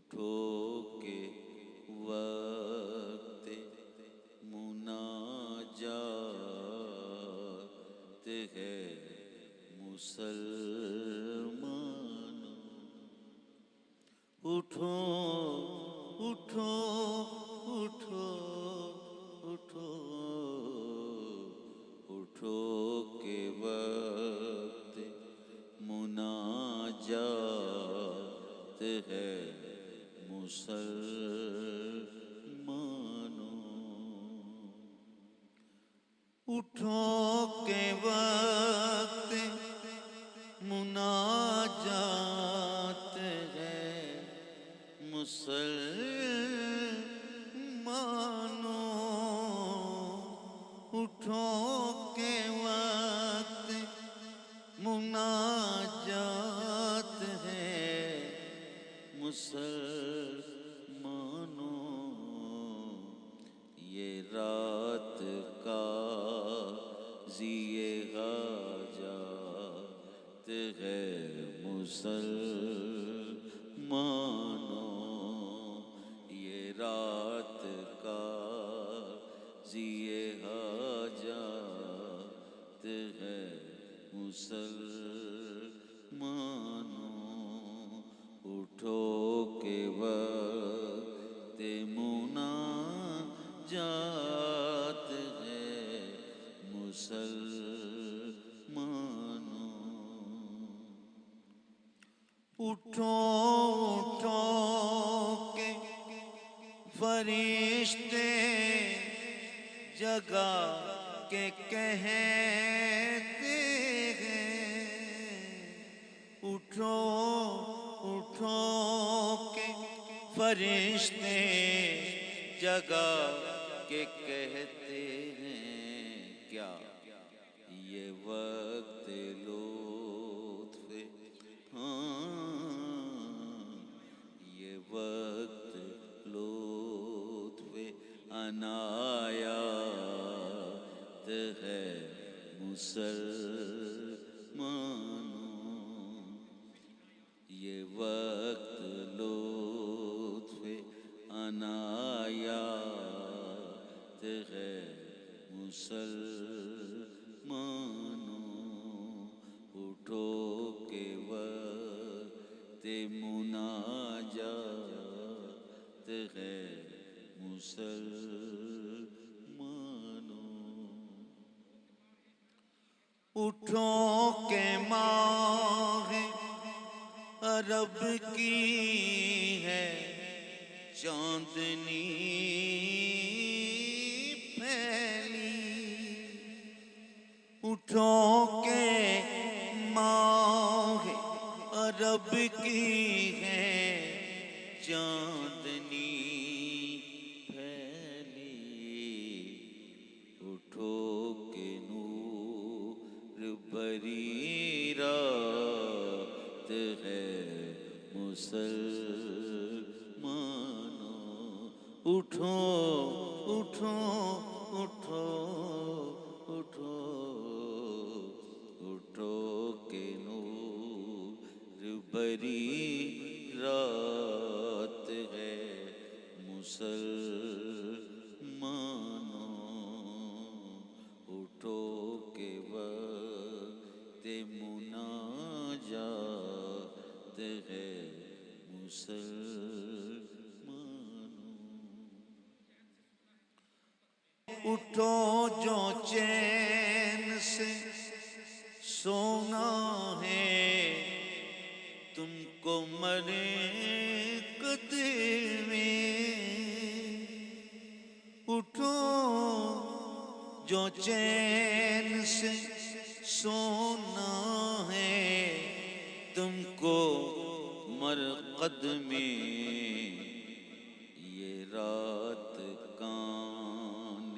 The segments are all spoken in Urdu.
اٹھو کہ وقت مناجات ہے مسلمانوں، اٹھو اٹھو اٹھو اٹھو اٹھو کہ وقت مناجات ہے مسلمانوں، اٹھو کہ وقت مناجات ہے مسلمانوں، اٹھو کہ وقت مناجات ہے مسلمانوں، یہ رات قاضی حاجات ہے مسلمانوں، یہ رات قاضی حاجات ہے مسلمانوں، اٹھو کہ وقت مناجات ہے مسلمانوں، اٹھو اٹھو کہ فرشتے جگا کے کہتے ہیں، اٹھو اٹھو کہ فرشتے جگا کے کہتے ہیں، کیا یہ وقت لطف، ہاں یہ وقت لطف عنایات ہے مسلمانوں، یہ وقت لطف عنایات ہے مسلمانوں، اٹھو کہ وقت مناجات ہے مسلمانوں، اٹھو کہ ماہ عرب کی ہے چاندنی پھیلی، اٹھو کہ ماہ عرب کی ہے چاندنی پھیلی، اٹھو کہ نور بھری رات ہے مسلمانوں، اٹھو اٹھو اٹھو اٹھو اٹھو کہ نور بھری رات ہے مسلمانوں، اٹھو کہ وقت مناجات ہے مسلمانوں، اٹھو جو چین سے سونا ہے تم کو مرقد میں، اٹھو جو چین سے سونا ہے تم کو مرقد میں، یہ رات کان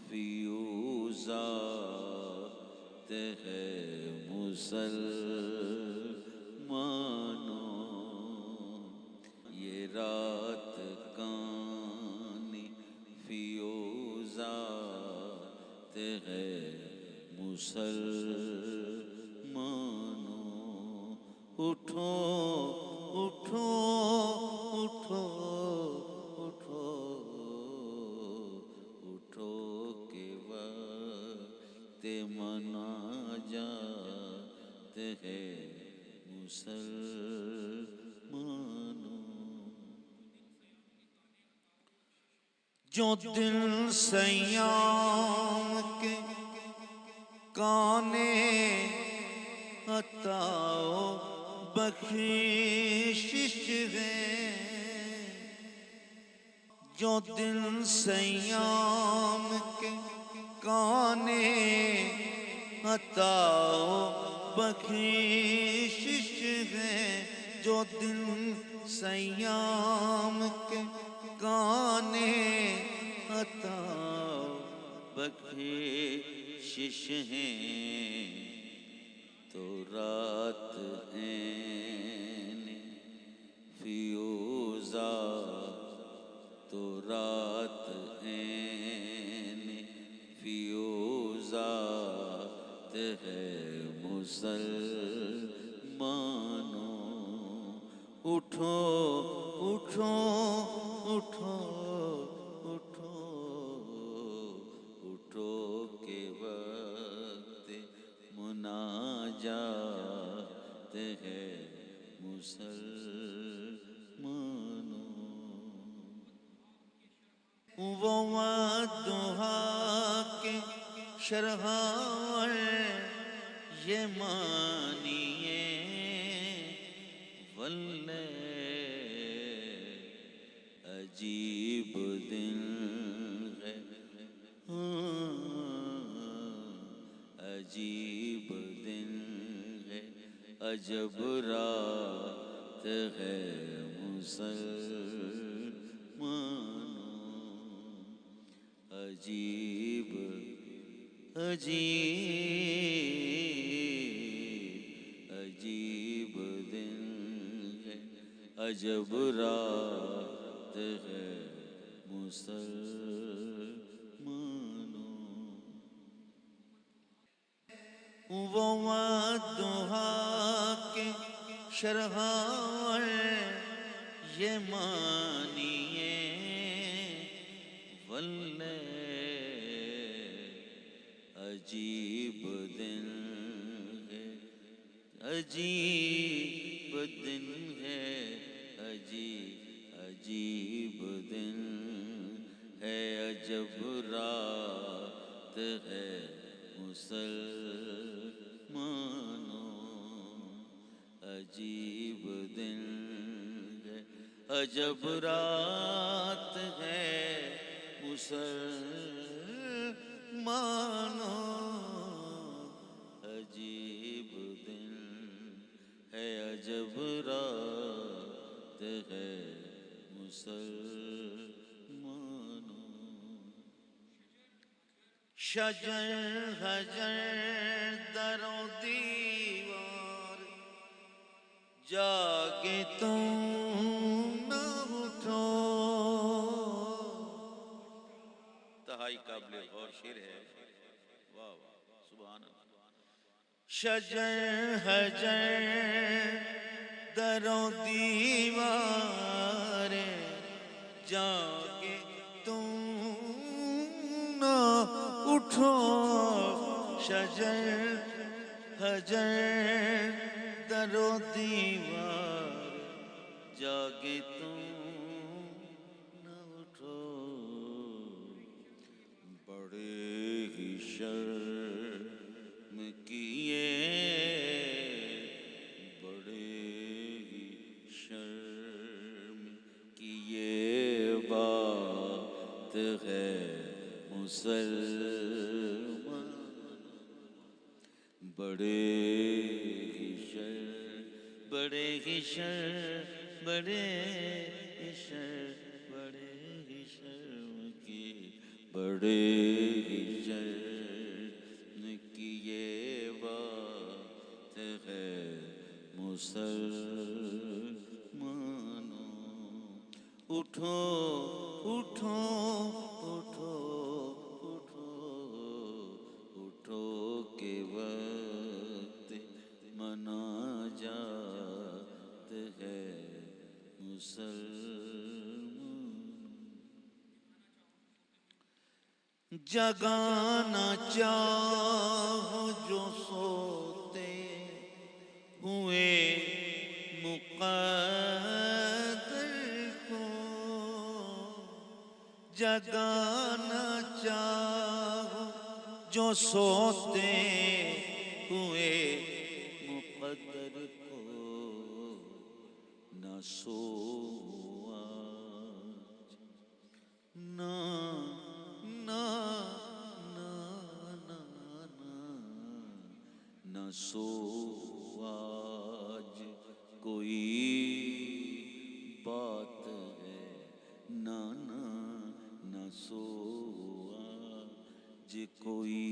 فیوزات ہے مسلمانوں، یہ رات کان فیوزات ہے مسلمانوں، اٹھو اٹھو اٹھو اٹھو اٹھو کہ وقت مناجات ہے مسلمانوں. جو دل سیام کے کانے عطا و بخشش ہے، جو دل سیام کے کانے عطا و بخشش ہے، جو دل سیام کے کانے عطا و بخشش ہیں. تو رات عین فیوزا، تو رات عین فیوزات ہے مسلمانوں. اٹھو اٹھو اٹھو اٹھو اٹھو کہ وقت مناجات ہے مسلمانوں. وہ والضحیٰ کے شرح یہ مانیے، واللیل عجیب دن ہے، عجیب دن ہے، عجب رات ہے مسلمانوں. عجیب عجیب عجیب دن ہے، عجب رات ہے مسلمانوں. وہ والضحیٰ کے شرح یہ مانیے، واللیل عجیب دن ہے، عجیب دن ہے، عجیب دن ہے، عجب رات ہے مسلمانوں. عجیب دن ہے، عجب رات ہے مسلمانوں. عجیب دن ہے، عجب رات ہے مسلمانوں. شجر حجر در و دیوار، جاگے تم نہ اٹھو. انتہائی قابل غور شعر ہے. واہ واہ سبحان اللہ. شجر حجر در و دیوار، جاگے تم نہ اٹھو. شجر حجر در و دیوار، جاگے تم نہ اٹھو. بڑے ہی شرم کیے، بڑے ہی شرم کیے، بات ہے مسلمان. بڑے ہی شرم، بڑے ہی شرم، بڑے ہی شرم، بڑے ہی شرم کی، بڑے ہی شرم کی یہ بات ہے مسلمانوں. اٹھو اٹھو اٹھو اٹھو اٹھو کہ وقت مناجات ہے مسلمانوں. جگانا چاہو جو سوتے ہوئے مقدر کو، جگانا چاہو جو سوتے ہوئے مقدر کو، نہ سو آج، نہ نہ نہ نہ نہ سو آج کوئی بات ہے، نہ سو آج کوئی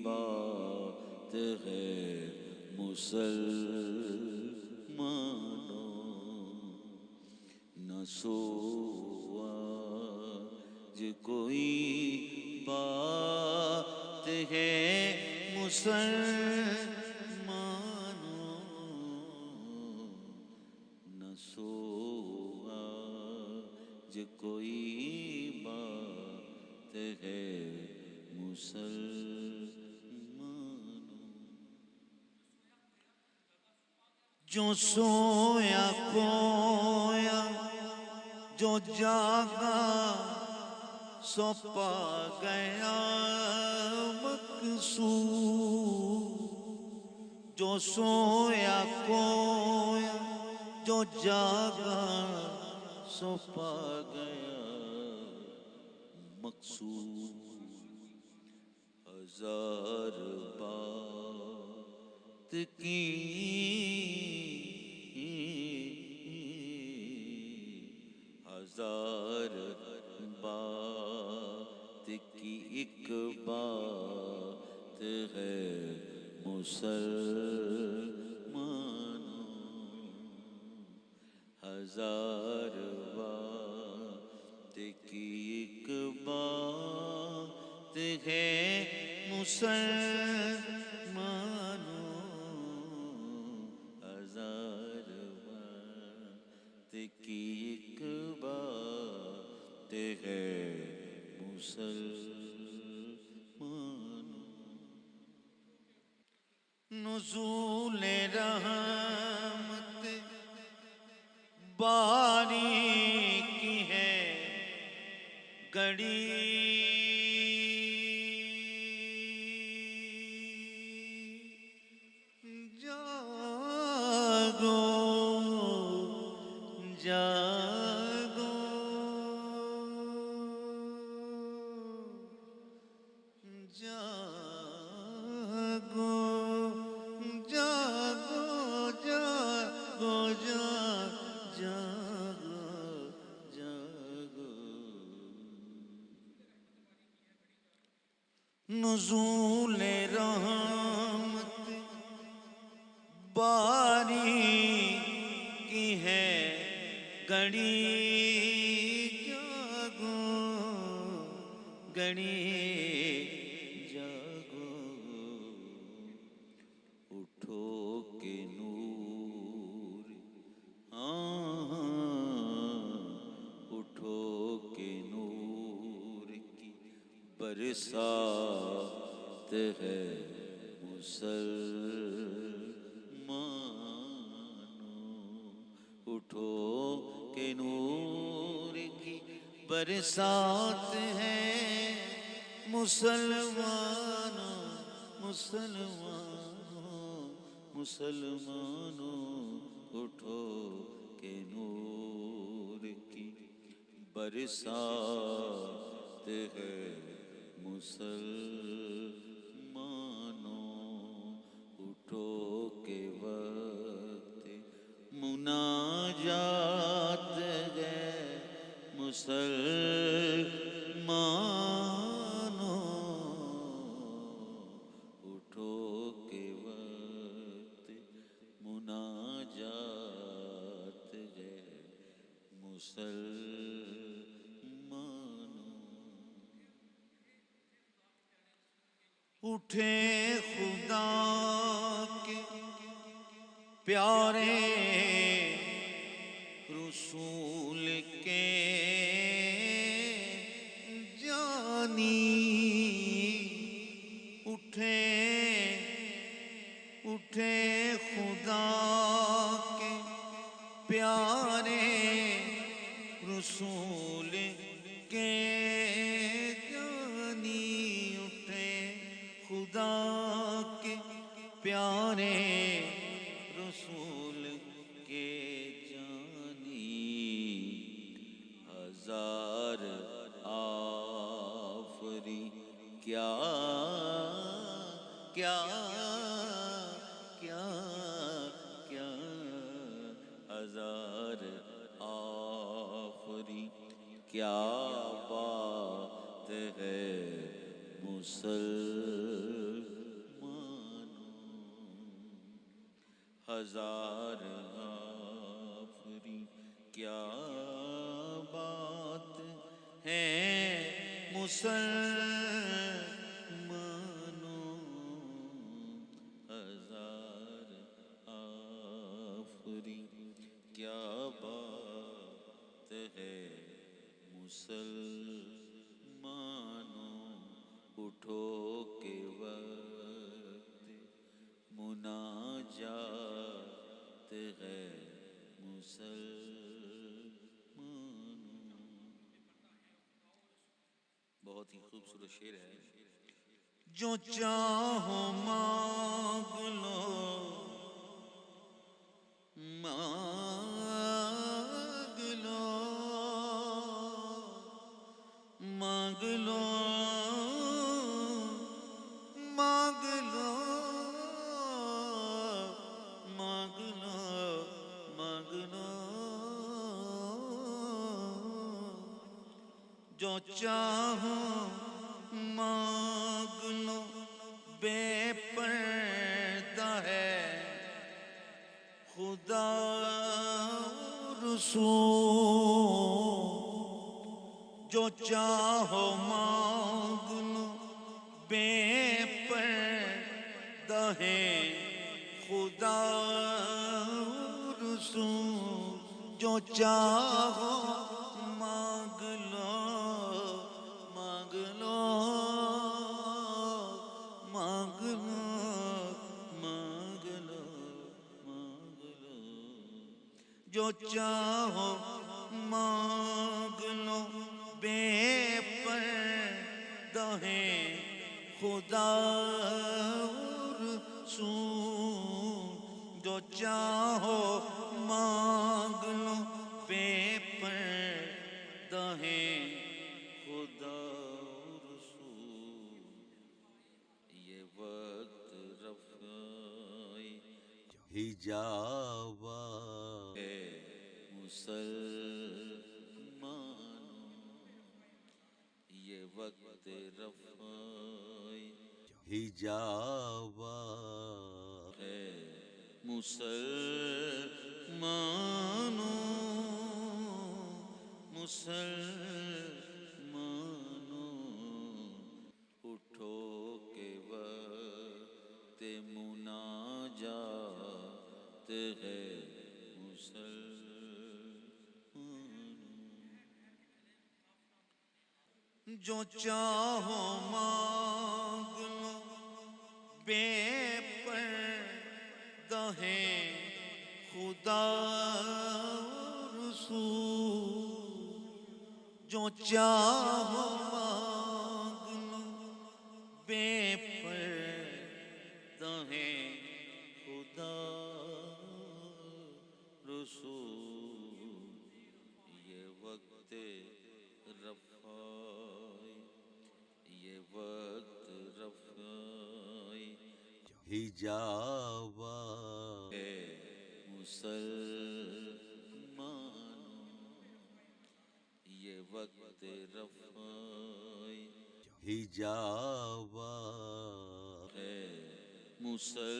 بات ہے مسلمانوں، نہ سو آج کوئی بات ہے مسلمانوں، نہ سو آج کوئی بات ہے مسلمانوں، جو سویا کھویا جو جاگا سو پا گیا مقصود، جو سویا کھویا جو جاگا سو پا گیا مقصود، ہزار بات کی ہزار بات کی ایک بات ہے مسلمانوں، ہزار بات کی ایک بات ہے مسلمانوں، ہزار بات کی ایک بات ہے مسلمانوں، نزول رحمت باری کی ہے گھڑی، جاگو جاگو جاگو جاگو جاگو جاگو جاگو، نزول رحمت باری کی ہے گھڑی، جاگو گھڑی جاگو، اٹھو کے نور، اٹھو کے نور کی برسات ہے مسلمانوں، اٹھو کے نور کی برسات ہے مسلمانوں، مسلمانوں مسلمانوں، اٹھو کے نور کی برسات ہے مسلمانوں، اٹھو کے وقت مناجات ہے مسلمانوں، اٹھو کے وقت مناجات ہے مسلمانوں، اٹھے خدا کے پیارے رسول کے جانی پیارے رسول کے جانی اٹھے خدا کے پیارے رسول کے جانی ہزار آفری کیا کیا کیا کیا ہزار آفری کیا بات ہے مسلمانوں ہزار آفری کیا بات ہے مسلمانوں ہزار آفری کیا بات ہے مسلمانوں اٹھو کے وقت مناجات ہے مسلمانوں. بہت ہی خوبصورت شعر ہے. جو چاہو مانگ لو مانگ لو مانگ لو مانگ لو مانگ لو مانگ لو جو چاہو مانگ لو بے پردہ ہے خدا رسول جو چاہو مانگ لو بے پردہ ہے خدا رسول جو چاہو مانگ لو مانگ لو مانگ لو مانگ لو مانگ لو جو چاہو مانگ لو بے پردہ ہے خدا رسول جو چاہو مانگ لو بے پردہ ہے خدا رسول یہ وقت رفع حجاب ہے مسلمانوں یہ وقت رفع حجاب ہے مسلمانوں مسلمانوں اٹھو کے وقت مناجات ہے مسلمانوں جو چاہو مانگ لو بے پردہ ہے خدا رسول جو چاہو مانگ لو بے پردہ ہے خدا رسول یہ وقت رفع یہ وقت رفع حجاب ہے مسلمانوں یہ وقت رفع حجاب ہے مسلمانوں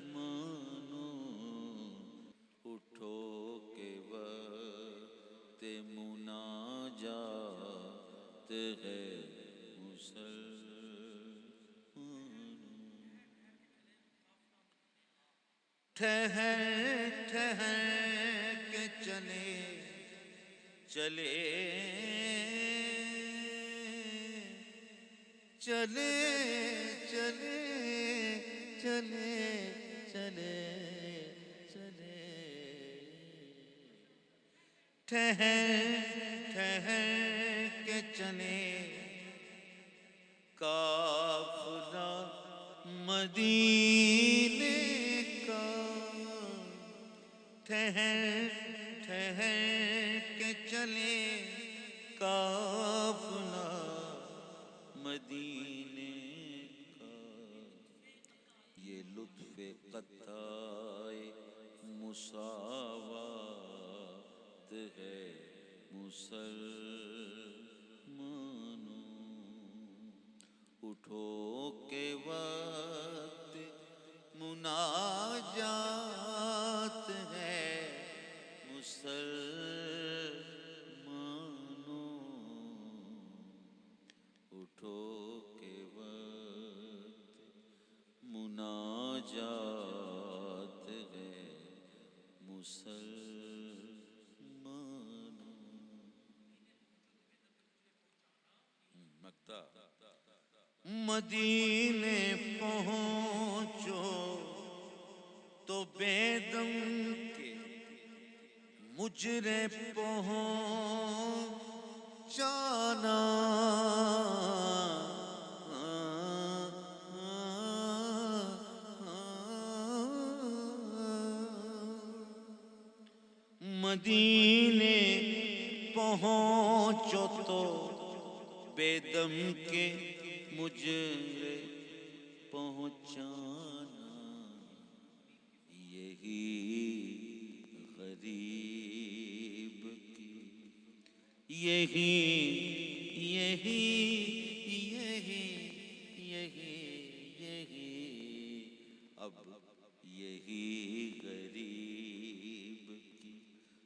مسلمانوں اٹھو کے وقت مناجات ہے مسلمانوں ٹھہر ٹھہر کے چلے چلے چلے چلے چلے چلے چلے ٹھہر ٹھہر کے چلے قافلہ مدینے کا ٹھہر ٹھہر کے چلے قافلہ مدینے کا یہ لطف قطع مساوات ہے مسلمانوں اٹھو کے وقت مناجات ہے مسلمانوں اٹھو کے وقت مناجات ہے مسلمانوں مکتا مدینے پہنچو تو بیدم کے مجرے پہنچانا مدینے پہنچو تو بیدم کے مجرے پہنچانا یہی غریب کی یہی یہی یہی یہی یہی اب یہی غریب کی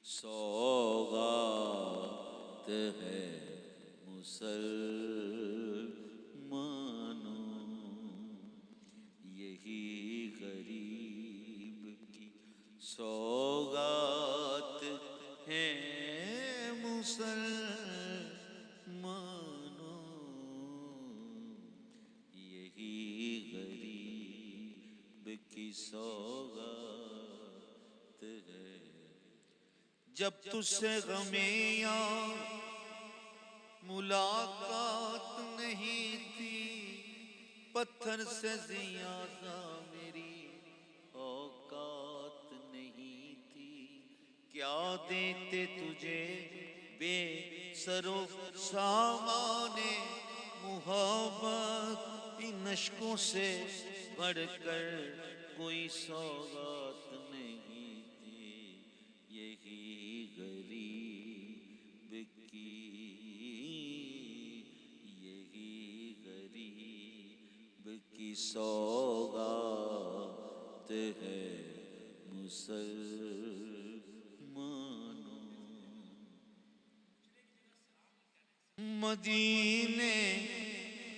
سوغات ہے مسلمانوں یہی غریب کی سوغات ہے مسلمانوں یہی غریب کی سوغات ہے جب تجھ سے غم یار ملاقات نہیں تھی پتھر سے زیادہ میری اوقات نہیں تھی کیا دیتے تجھے بے سر و سامان محبت ان اشکوں سے بڑھ کر کوئی سوغات نہیں تھی یہی غریب کی کی سوغات ہے مسلمانوں مدینے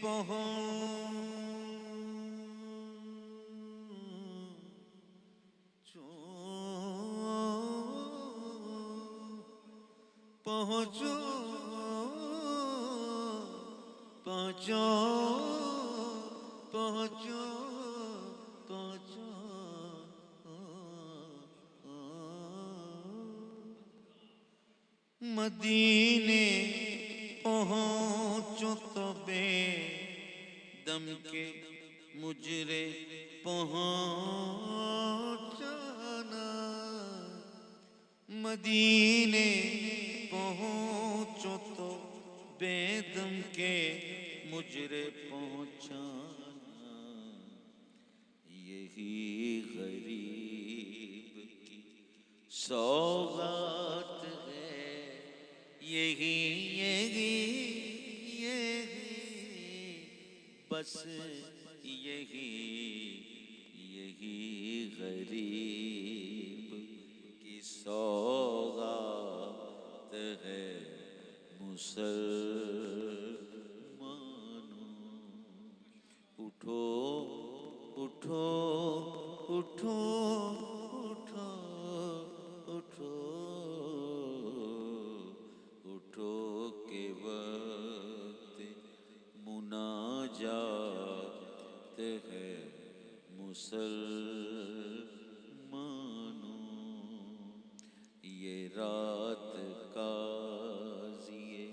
پہنچو پہنچو پہنچو پہنچو پہنچو مدینے پہنچو تو بے دم کے مجرے پہنچانا مدینے پہنچو تو بے دم کے مجرے پہنچانا یہی غریب کی سوغات ہے یہی یہی یہی بس یہی یہی غریب کی سوغات ہے مسلمانوں اٹھو اٹھو اٹھو اٹھو اٹھو اٹھو کے وقت مناجات ہیں مسلمانوں، یہ رات قاضی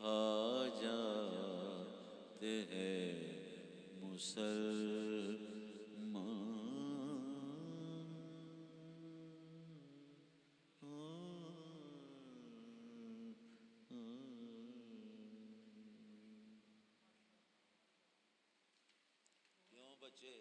حاجات ہے کیوں بچے